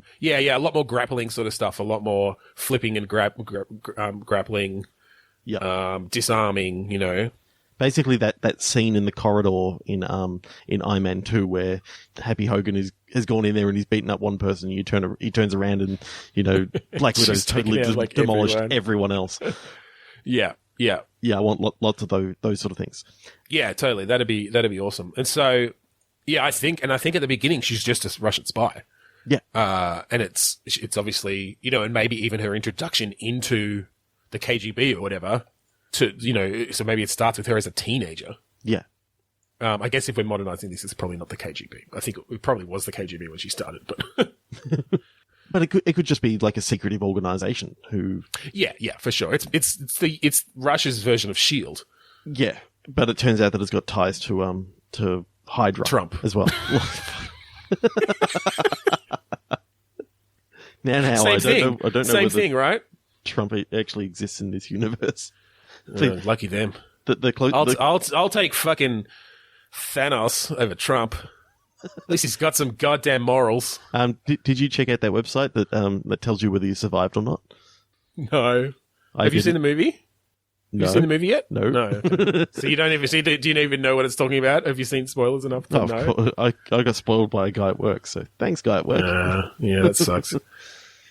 lot more grappling sort of stuff, a lot more flipping and grappling, disarming, Basically, that scene in the corridor in Iron Man 2 where Happy Hogan has gone in there and he's beaten up one person. He turns around and Black Widow's totally demolished everyone else. Yeah. I want lots of those sort of things. Yeah, totally. That'd be awesome. And so, I think at the beginning she's just a Russian spy. Yeah. And it's obviously and maybe even her introduction into the KGB or whatever. So maybe it starts with her as a teenager. Yeah. I guess if we're modernizing this, it's probably not the KGB. I think it probably was the KGB when she started, but but it could just be like a secretive organization who. Yeah, for sure. It's Russia's version of Shield. Yeah, but it turns out that it's got ties to Hydra, Trump as well. now Same I don't know. Same thing, right? Trump actually exists in this universe. Lucky them. I'll take fucking Thanos over Trump. At least he's got some goddamn morals. Did you check out that website that tells you whether you survived or not? No. Have you seen the movie? No. Have you seen the movie yet? No. So you don't even see? Do you even know what it's talking about? Have you seen spoilers enough to know? I got spoiled by a guy at work. So thanks, guy at work. Yeah, that sucks.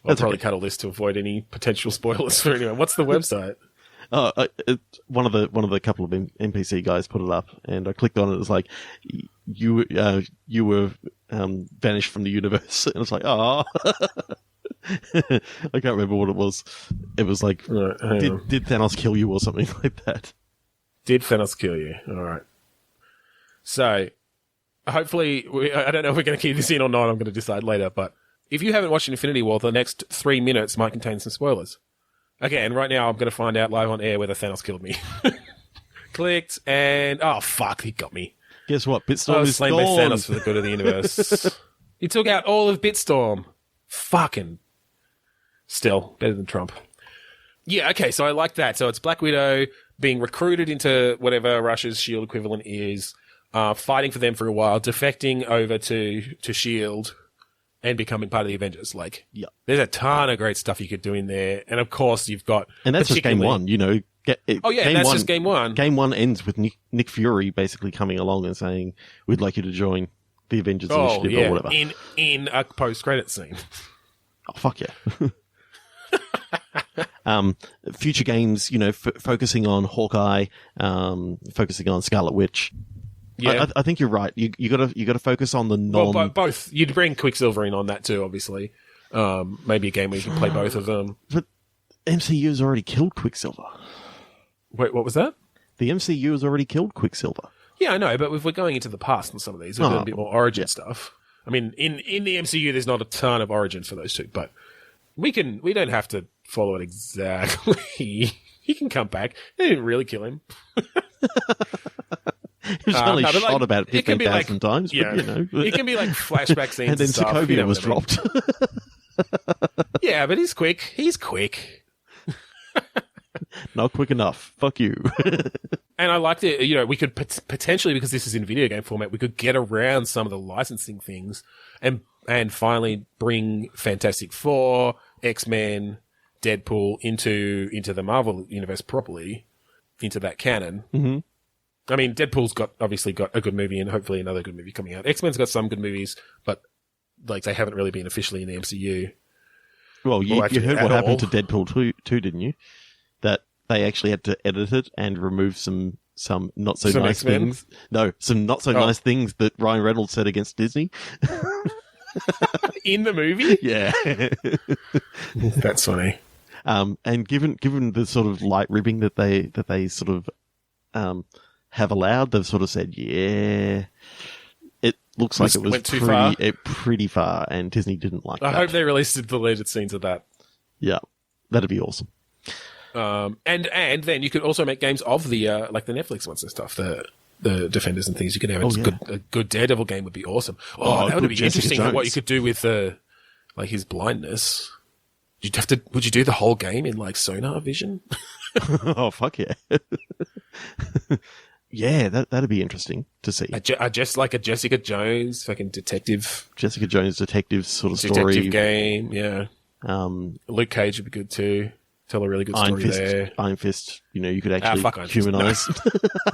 I'll probably cut all this to avoid any potential spoilers for anyone. What's the website? One of the couple of NPC guys put it up, and I clicked on it. It was like, you were vanished from the universe, and it's like, oh, I can't remember what it was. It was like, did Thanos kill you or something like that? Did Thanos kill you? All right. So, hopefully, I don't know if we're going to keep this in or not. I'm going to decide later. But if you haven't watched Infinity War, the next 3 minutes might contain some spoilers. Okay, and right now I'm going to find out live on air whether Thanos killed me. Clicked, and oh fuck, he got me. Guess what? Bitstorm is slain by Thanos for the good of the universe. He took out all of Bitstorm. Fucking. Still better than Trump. Yeah, okay, so I like that. So it's Black Widow being recruited into whatever Russia's SHIELD equivalent is, fighting for them for a while, defecting over to SHIELD. And becoming part of the Avengers. There's a ton of great stuff you could do in there. And of course, you've got. And that's just game one, just game one. Game one ends with Nick Fury basically coming along and saying, we'd like you to join the Avengers Initiative or whatever. In a post-credit scene. Oh, fuck yeah. Future games, focusing on Hawkeye, focusing on Scarlet Witch. Yeah, I think you're right. You gotta focus on the non. Well, both. You'd bring Quicksilver in on that too, obviously. Maybe a game where you can play both of them. But MCU has already killed Quicksilver. Wait, what was that? The MCU has already killed Quicksilver. Yeah, I know, but if we're going into the past on some of these, we're doing a bit more origin stuff. I mean, in the MCU, there's not a ton of origin for those two, but we don't have to follow it exactly. He can come back. They didn't really kill him. He was only shot about 15,000 times, but it can be like flashback scenes and then Sokovia was dropped. Yeah, but he's quick. He's quick. Not quick enough. Fuck you. And I liked it. We could potentially, because this is in video game format, we could get around some of the licensing things and finally bring Fantastic Four, X-Men, Deadpool into the Marvel universe properly, into that canon. Mm-hmm. I mean, Deadpool's obviously got a good movie and hopefully another good movie coming out. X-Men's got some good movies, but they haven't really been officially in the MCU. Well, you heard what happened to Deadpool 2, didn't you? That they actually had to edit it and remove some not so nice X-Men? things. No, some not so nice things that Ryan Reynolds said against Disney. In the movie? Yeah. That's funny. And given the sort of light ribbing that they sort of have allowed, they've sort of said, yeah, it looks like it was pretty far, and Disney didn't like that. I hope they released the deleted scenes of that. Yeah, that'd be awesome. And then you could also make games of the like the Netflix ones and stuff, the Defenders and things. You could have a good Daredevil game would be awesome. That would be interesting. What you could do with like his blindness. Would you do the whole game in like sonar vision? Oh, fuck yeah. Yeah, that'd be interesting to see. Just like a Jessica Jones fucking detective. Jessica Jones detective sort of detective story. Game, yeah. Luke Cage would be good too. Tell a really good story there. Iron Fist, you could actually humanize.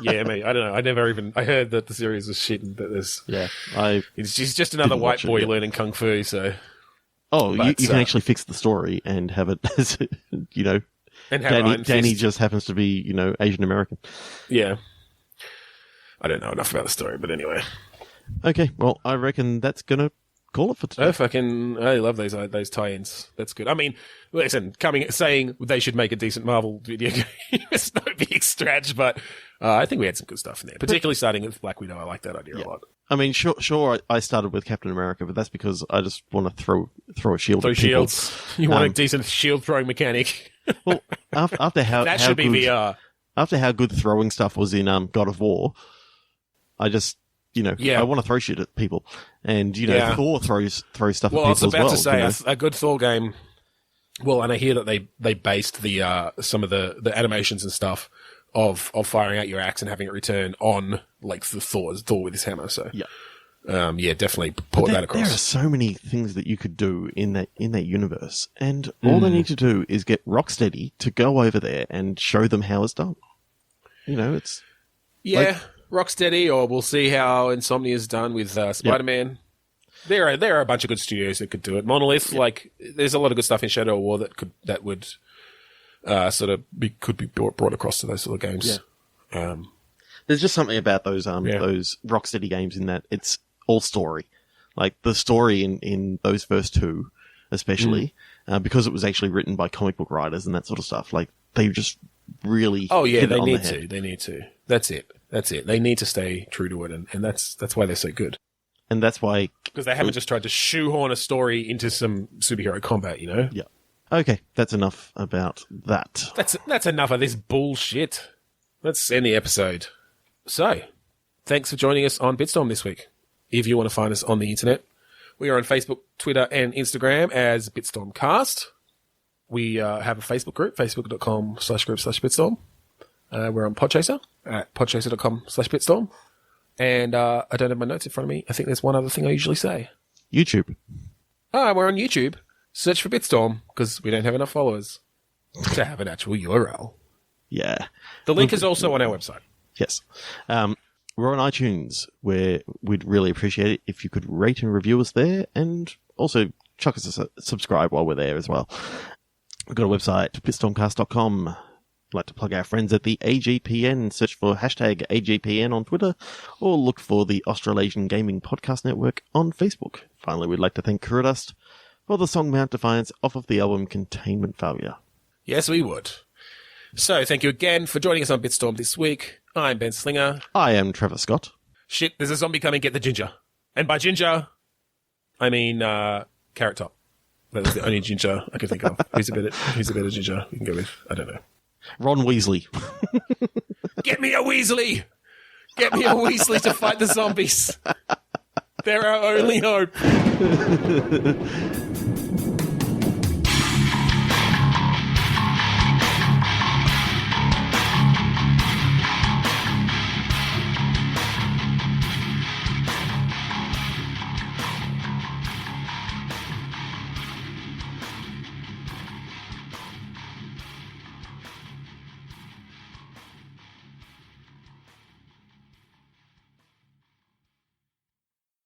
Yeah, mate. I don't know. I heard that the series was shit and that there's... Yeah. He's just another white boy learning Kung Fu, so... Oh, you can actually fix the story and have it as, and have Danny just happens to be, Asian American. Yeah. I don't know enough about the story, but anyway. Okay, well, I reckon that's going to call it for today. I love those tie-ins. That's good. I mean, listen, saying they should make a decent Marvel video game is no big stretch, but I think we had some good stuff in there, particularly starting with Black Widow. I like that idea a lot. I mean, sure, I started with Captain America, but that's because I just want to throw a shield at people. Shields. You want a decent shield-throwing mechanic. Well, after how that should be VR. After how good throwing stuff was in God of War, I just... I want to throw shit at people. And, Thor throws stuff at people as well. Well, I was about to say, a good Thor game... Well, and I hear that they based the some of the animations and stuff of firing out your axe and having it return on, like, the Thor with his hammer, so... Yeah. Definitely port that across. There are so many things that you could do in that universe, and all they need to do is get Rocksteady to go over there and show them how it's done. It's... Yeah... Rocksteady, or we'll see how Insomnia's done with Spider-Man. Yep. There are a bunch of good studios that could do it. Monolith, there's a lot of good stuff in Shadow of War that would could be brought across to those sort of games. Yeah. There's just something about those Rocksteady games in that it's all story. Like the story in those first two, especially, because it was actually written by comic book writers and that sort of stuff. Like they just really they need to. That's it. They need to stay true to it, and that's why they're so good. And that's why... Because they haven't just tried to shoehorn a story into some superhero combat, Yeah. Okay, that's enough about that. That's enough of this bullshit. Let's end the episode. So, thanks for joining us on Bitstorm this week. If you want to find us on the internet, we are on Facebook, Twitter, and Instagram as BitstormCast. We have a Facebook group, facebook.com/group/Bitstorm. We're on Podchaser at podchaser.com/Bitstorm. And I don't have my notes in front of me. I think there's one other thing I usually say. YouTube. We're on YouTube. Search for Bitstorm, because we don't have enough followers to have an actual URL. Yeah. The link is also on our website. Yes. We're on iTunes, where we'd really appreciate it if you could rate and review us there, and also chuck us a subscribe while we're there as well. We've got a website, bitstormcast.com. I'd like to plug our friends at the AGPN. Search for hashtag AGPN on Twitter, or look for the Australasian Gaming Podcast Network on Facebook. Finally, we'd like to thank Kurudust for the song Mount Defiance off of the album Containment Failure. Yes, we would. So, thank you again for joining us on Bitstorm this week. I'm Ben Slinger. I am Trevor Scott. Shit, there's a zombie coming, get the ginger. And by ginger, I mean Carrot Top. That was the only ginger I could think of. Who's a better ginger we can go with? I don't know. Ron Weasley. Get me a Weasley! Get me a Weasley to fight the zombies. They're our only hope.